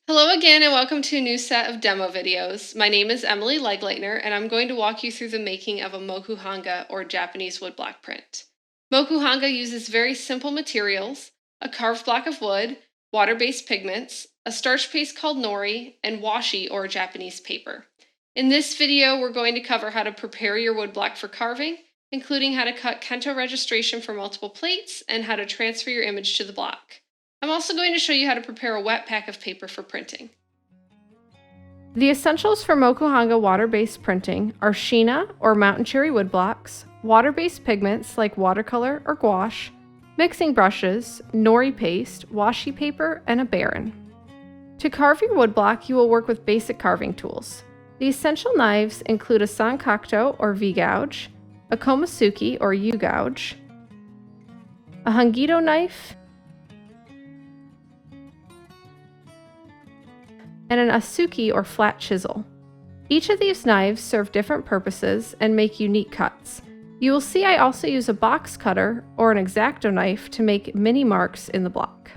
Hello again and welcome to a new set of demo videos. My name is Emily Legleitner and I'm going to walk you through the making of a Moku Hanga or Japanese woodblock print. Moku Hanga uses very simple materials, a carved block of wood, water-based pigments, a starch paste called Nori, and washi or Japanese paper. In this video we're going to cover how to prepare your woodblock for carving, including how to cut Kento Registration for multiple plates and how to transfer your image to the block. I'm also going to show you how to prepare a wet pack of paper for printing. The essentials for Moku Hanga water-based printing are Sheena or mountain cherry wood blocks, water-based pigments like watercolor or gouache, mixing brushes, Nori paste, washi paper, and a baren. To carve your woodblock, you will work with basic carving tools. The essential knives include a sankakto or V-gouge, a komosuke or U-gouge, a hangito knife, and an asuki or flat chisel. Each of these knives serve different purposes and make unique cuts. You will see I also use a box cutter or an X-Acto knife to make mini marks in the block.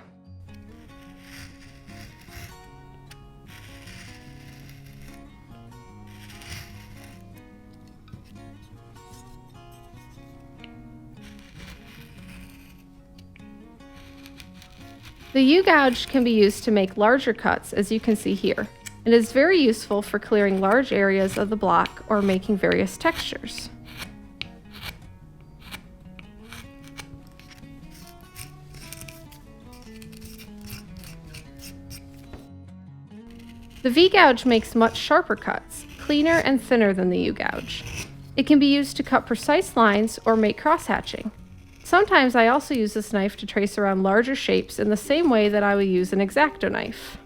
The U-gouge can be used to make larger cuts, as you can see here. It is very useful for clearing large areas of the block or making various textures. The V-gouge makes much sharper cuts, cleaner and thinner than the U-gouge. It can be used to cut precise lines or make cross-hatching. Sometimes I also use this knife to trace around larger shapes in the same way that I would use an X-Acto knife.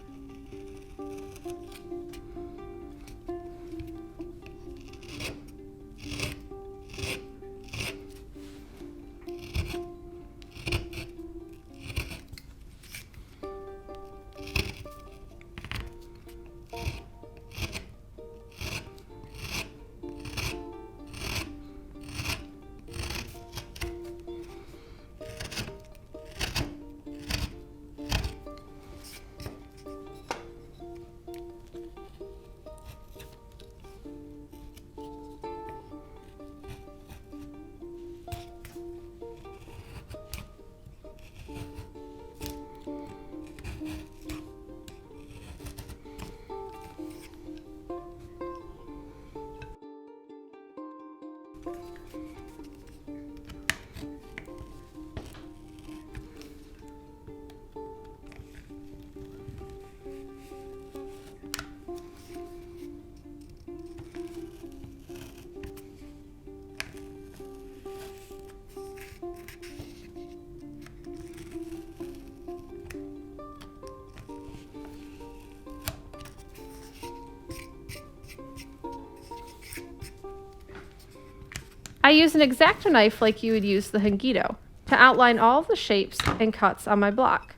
I use an X-Acto knife like you would use the hangito to outline all of the shapes and cuts on my block,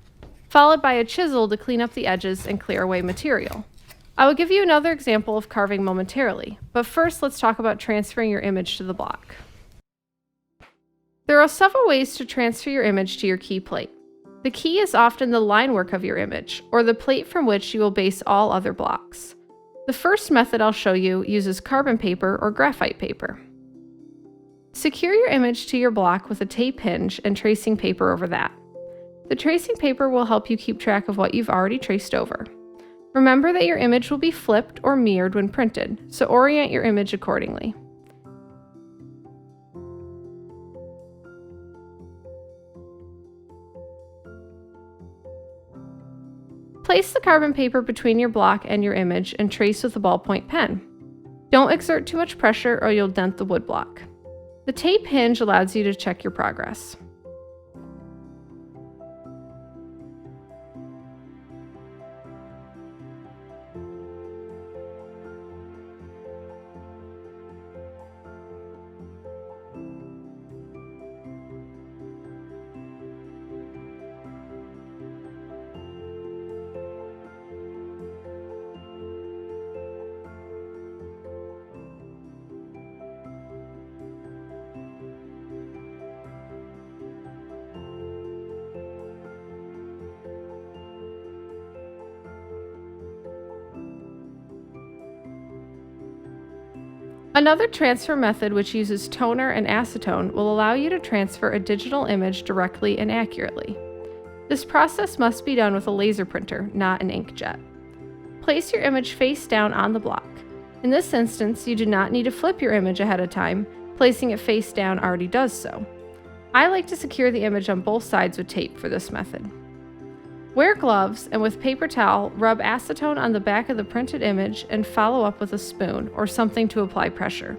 followed by a chisel to clean up the edges and clear away material. I will give you another example of carving momentarily, but first let's talk about transferring your image to the block. There are several ways to transfer your image to your key plate. The key is often the line work of your image, or the plate from which you will base all other blocks. The first method I'll show you uses carbon paper or graphite paper. Secure your image to your block with a tape hinge and tracing paper over that. The tracing paper will help you keep track of what you've already traced over. Remember that your image will be flipped or mirrored when printed, so orient your image accordingly. Place the carbon paper between your block and your image and trace with a ballpoint pen. Don't exert too much pressure or you'll dent the wood block. The tape hinge allows you to check your progress. Another transfer method, which uses toner and acetone, will allow you to transfer a digital image directly and accurately. This process must be done with a laser printer, not an inkjet. Place your image face down on the block. In this instance, you do not need to flip your image ahead of time. Placing it face down already does so. I like to secure the image on both sides with tape for this method. Wear gloves, and with paper towel, rub acetone on the back of the printed image and follow up with a spoon or something to apply pressure.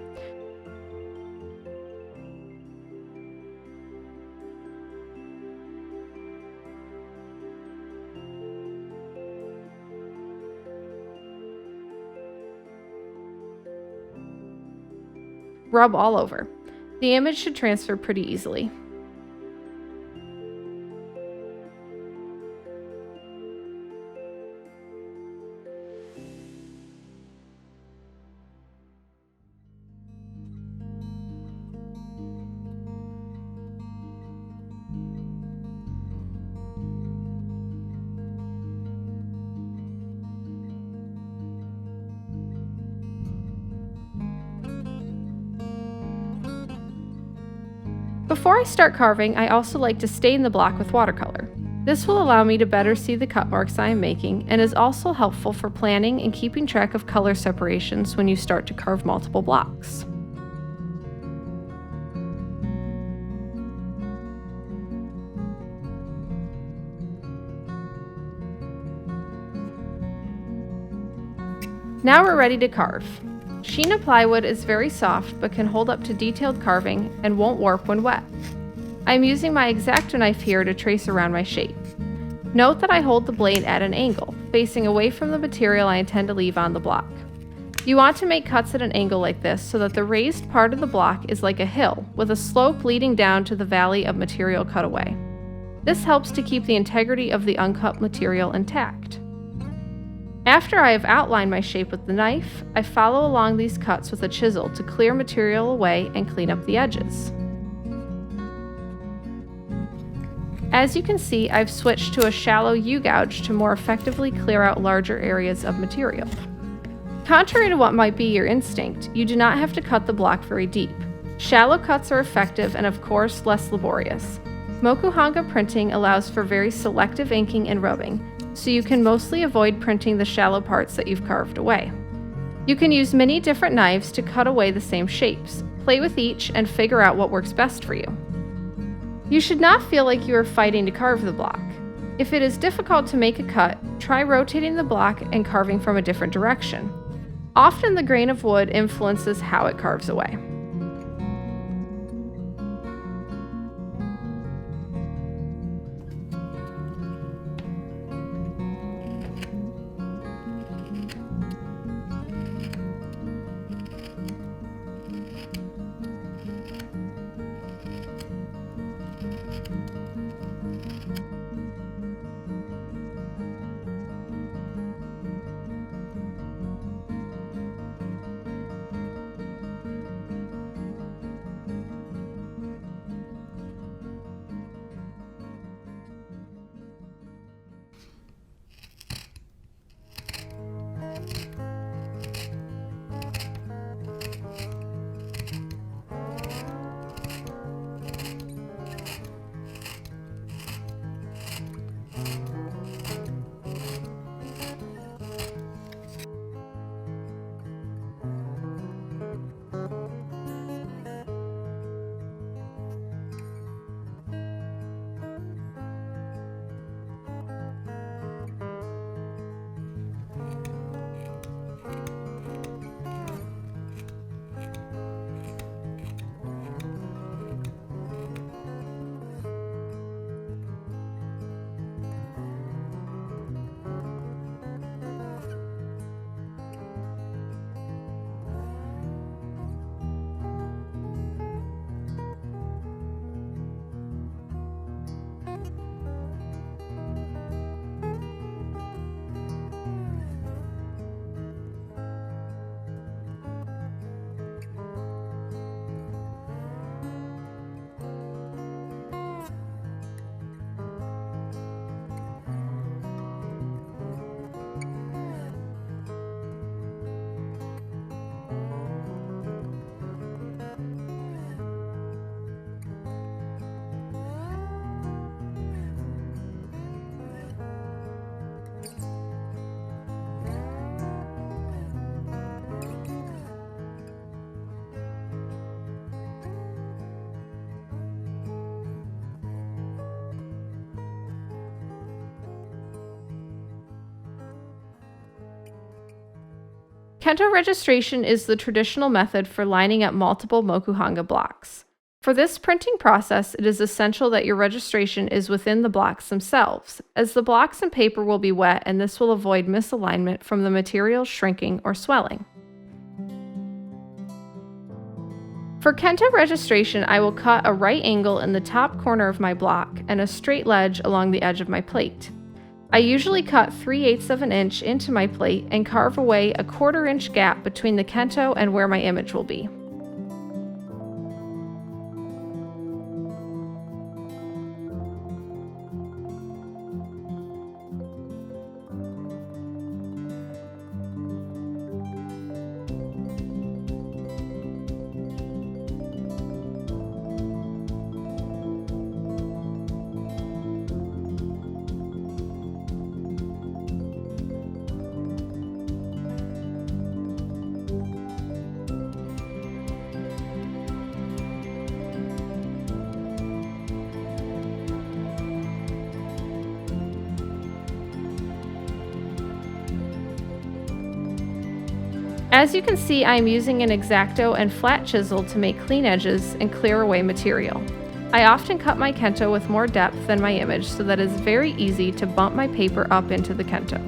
Rub all over. The image should transfer pretty easily. Before I start carving, I also like to stain the block with watercolor. This will allow me to better see the cut marks I am making and is also helpful for planning and keeping track of color separations when you start to carve multiple blocks. Now we're ready to carve. Sheena plywood is very soft but can hold up to detailed carving and won't warp when wet. I'm using my X-Acto knife here to trace around my shape. Note that I hold the blade at an angle, facing away from the material I intend to leave on the block. You want to make cuts at an angle like this so that the raised part of the block is like a hill, with a slope leading down to the valley of material cut away. This helps to keep the integrity of the uncut material intact. After I have outlined my shape with the knife, I follow along these cuts with a chisel to clear material away and clean up the edges. As you can see, I've switched to a shallow U-gouge to more effectively clear out larger areas of material. Contrary to what might be your instinct, you do not have to cut the block very deep. Shallow cuts are effective and of course less laborious. Moku Hanga printing allows for very selective inking and rubbing, so you can mostly avoid printing the shallow parts that you've carved away. You can use many different knives to cut away the same shapes. Play with each and figure out what works best for you. You should not feel like you are fighting to carve the block. If it is difficult to make a cut, try rotating the block and carving from a different direction. Often the grain of wood influences how it carves away. Kento registration is the traditional method for lining up multiple Moku Hanga blocks. For this printing process, it is essential that your registration is within the blocks themselves, as the blocks and paper will be wet and this will avoid misalignment from the material shrinking or swelling. For Kento registration, I will cut a right angle in the top corner of my block and a straight ledge along the edge of my plate. I usually cut 3/8 of an inch into my plate and carve away a 1/4 inch gap between the Kento and where my image will be. As you can see, I am using an X-Acto and flat chisel to make clean edges and clear away material. I often cut my Kento with more depth than my image so that it is very easy to bump my paper up into the Kento.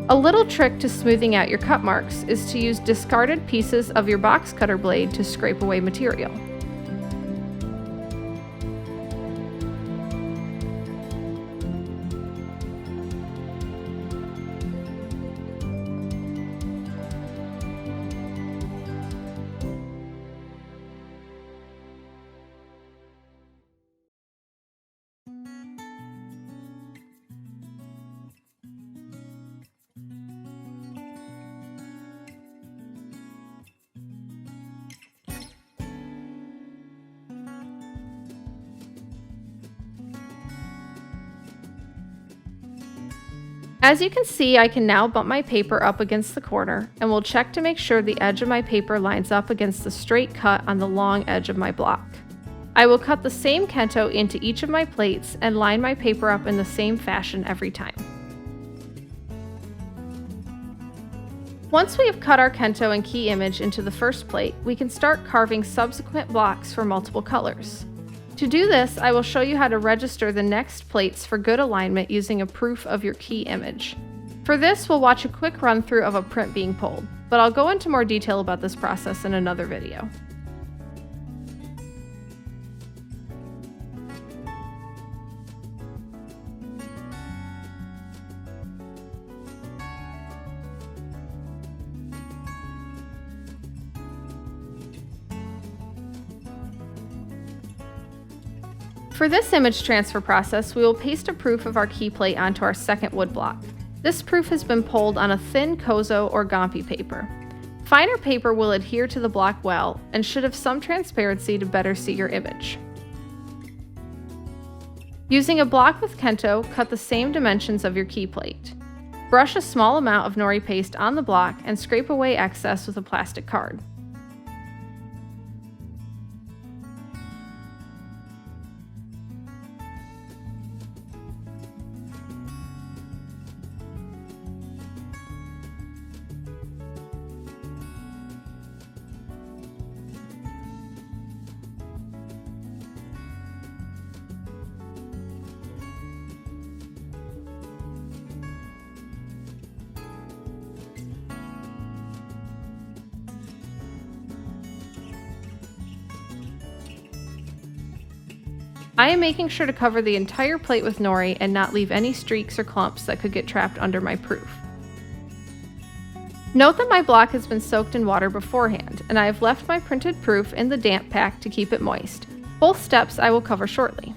A little trick to smoothing out your cut marks is to use discarded pieces of your box cutter blade to scrape away material. As you can see, I can now bump my paper up against the corner and will check to make sure the edge of my paper lines up against the straight cut on the long edge of my block. I will cut the same Kento into each of my plates and line my paper up in the same fashion every time. Once we have cut our Kento and key image into the first plate, we can start carving subsequent blocks for multiple colors. To do this, I will show you how to register the next plates for good alignment using a proof of your key image. For this, we'll watch a quick run through of a print being pulled, but I'll go into more detail about this process in another video. For this image transfer process, we will paste a proof of our key plate onto our second wood block. This proof has been pulled on a thin kozo or gampi paper. Finer paper will adhere to the block well and should have some transparency to better see your image. Using a block with Kento, cut the same dimensions of your key plate. Brush a small amount of Nori paste on the block and scrape away excess with a plastic card. I am making sure to cover the entire plate with Nori and not leave any streaks or clumps that could get trapped under my proof. Note that my block has been soaked in water beforehand, and I have left my printed proof in the damp pack to keep it moist. Both steps I will cover shortly.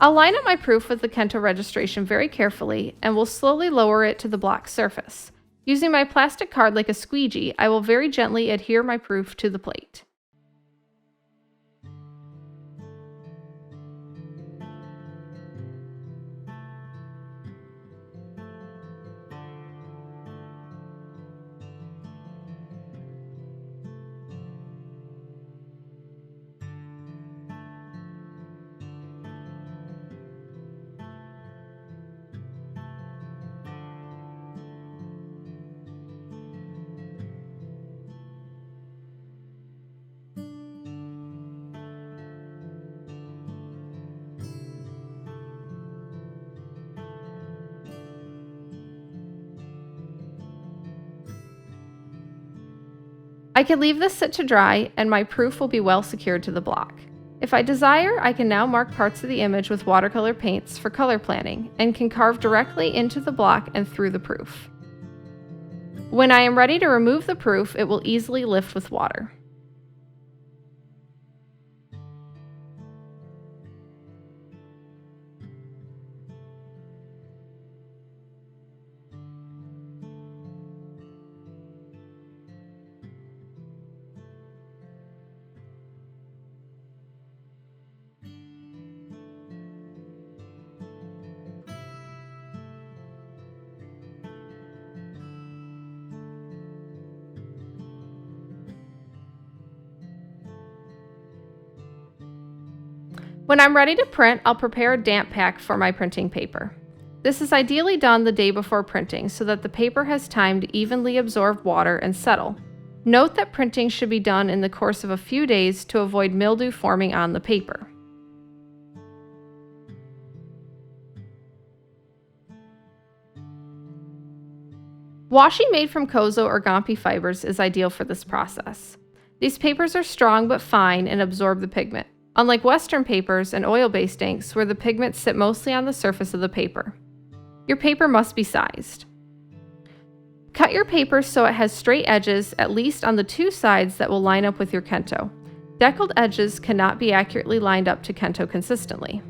I'll line up my proof with the Kento Registration very carefully and will slowly lower it to the block surface. Using my plastic card like a squeegee, I will very gently adhere my proof to the plate. I can leave this sit to dry and my proof will be well secured to the block. If I desire, I can now mark parts of the image with watercolor paints for color planning and can carve directly into the block and through the proof. When I am ready to remove the proof, it will easily lift with water. When I'm ready to print, I'll prepare a damp pack for my printing paper. This is ideally done the day before printing so that the paper has time to evenly absorb water and settle. Note that printing should be done in the course of a few days to avoid mildew forming on the paper. Washi made from kozo or gampi fibers is ideal for this process. These papers are strong but fine and absorb the pigment, unlike Western papers and oil-based inks where the pigments sit mostly on the surface of the paper. Your paper must be sized. Cut your paper so it has straight edges, at least on the two sides that will line up with your Kento. Deckled edges cannot be accurately lined up to Kento consistently.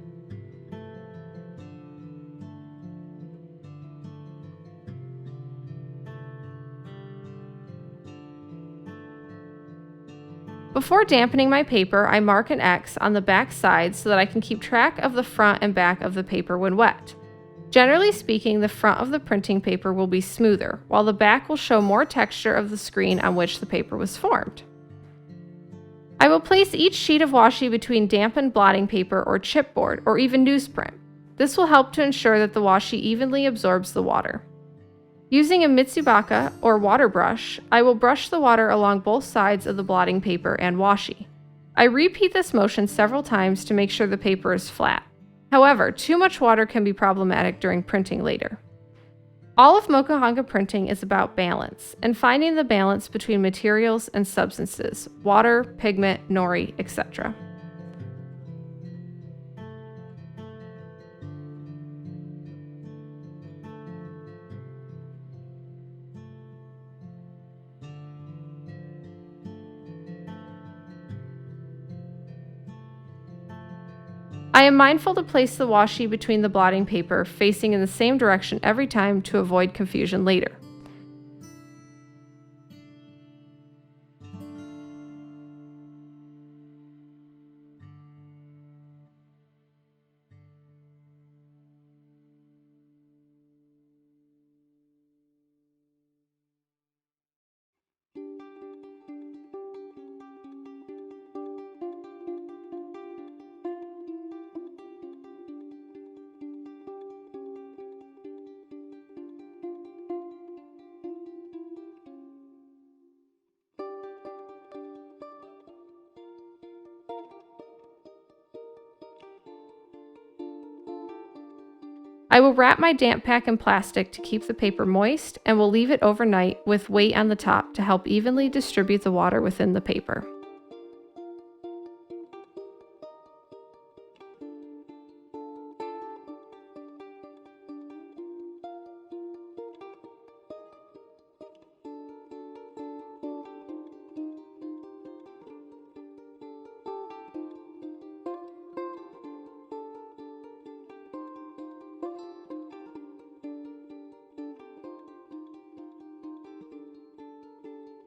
Before dampening my paper, I mark an X on the back side so that I can keep track of the front and back of the paper when wet. Generally speaking, the front of the printing paper will be smoother, while the back will show more texture of the screen on which the paper was formed. I will place each sheet of washi between dampened blotting paper or chipboard or even newsprint. This will help to ensure that the washi evenly absorbs the water. Using a Mitsubaka or water brush, I will brush the water along both sides of the blotting paper and washi. I repeat this motion several times to make sure the paper is flat. However, too much water can be problematic during printing later. All of Moku Hanga printing is about balance and finding the balance between materials and substances, water, pigment, nori, etc. I am mindful to place the washi between the blotting paper facing in the same direction every time to avoid confusion later. I will wrap my damp pack in plastic to keep the paper moist and will leave it overnight with weight on the top to help evenly distribute the water within the paper.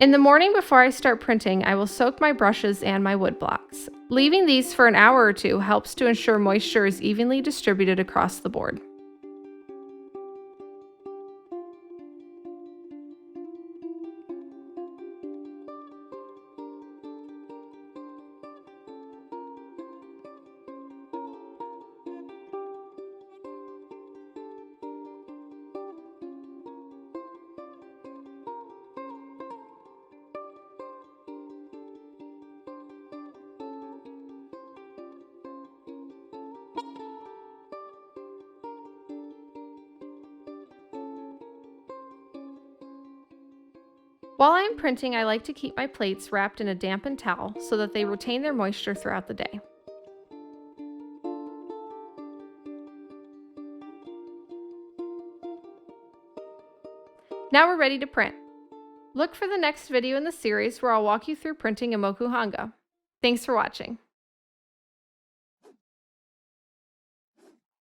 In the morning before I start printing, I will soak my brushes and my wood blocks. Leaving these for an hour or two helps to ensure moisture is evenly distributed across the board. While I'm printing, I like to keep my plates wrapped in a dampened towel so that they retain their moisture throughout the day. Now we're ready to print. Look for the next video in the series where I'll walk you through printing a Moku Hanga. Thanks for watching.